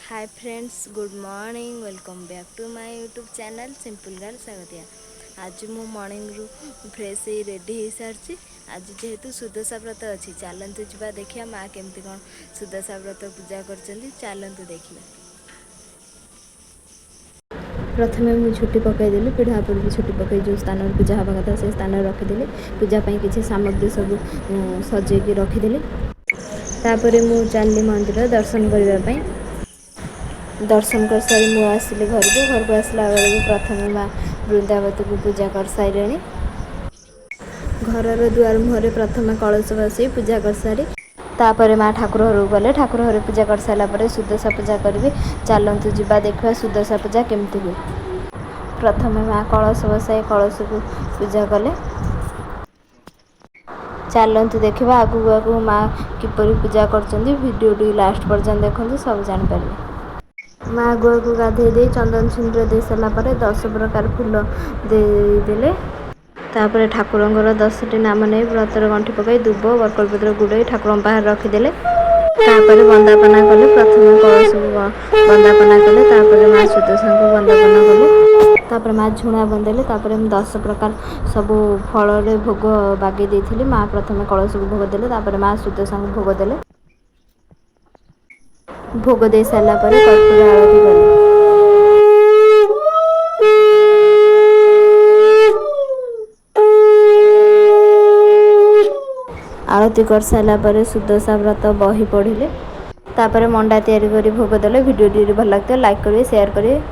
Hi friends, good morning. Welcome back to my YouTube channel simple girl स्वागतिया। आज मु morning रू fresh ही ready हो सारी। आज जेहेतु सुदशा व्रत अच्छी, चलतु जा देखिया माँ केमती कौन सुदशा व्रत पूजा कर। चलतु देखिए। प्रथमे मुझे छुट्टी पकईदेली, पीढ़ा पर छुट्टी पकई जो स्थान पूजा हवा कथा से स्थान रखीदेली। पूजापाई किसी सामग्री सब सजेक रखीदेली। तापर मु चलली मंदिर दर्शन करने। दर्शन कर सारी मु आसिली घर को आसला बेलू प्रथमे माँ वृंदावती को पूजा कर सारे। घर दुआर मुहर प्रथमे कलश बसई पूजा कर सारी। तापर माँ ठाकुर घर गले, ठाकुर घर पूजा कर सारापर सुदशा पूजा करी। चलतु जा देखा सुदशा पूजा केमती हुए। प्रथमे माँ कलश बसाई कलश को पूजा कले। चलतु देखा आगू आगू माँ किपरि पूजा कर लास्ट पर्यंत देखते सब जापर। माँ गुआ को गाधे दे चंदन सिंदूर दे सारापर 10 प्रकार फूल देदेले। तापर ठाकुर 10टी नाम नहीं व्रतर गंठी पकई दुब बरकलपत्र गुड़े ठाकुर बाहर रखीदे। तापर वंदापना कले। प्रथम कलश वंदापना कले। तापर माँ सुदशा को वंदापना कले। तापर माँ झुणा बंदेले। तापर 10 प्रकार सब फल भोग बागे देती। माँ प्रथम कलश को भोग देले। तापर माँ सुदशा को भोग देले। भोग दे सारा पर कर्पूर आरती कले। आरती कर सारा पर सुदशा व्रत बही पढ़िले। तापर मंडा तैयारी करी भोग देले। वीडियो भल लगता है लाइक करिए, शेयर करिए।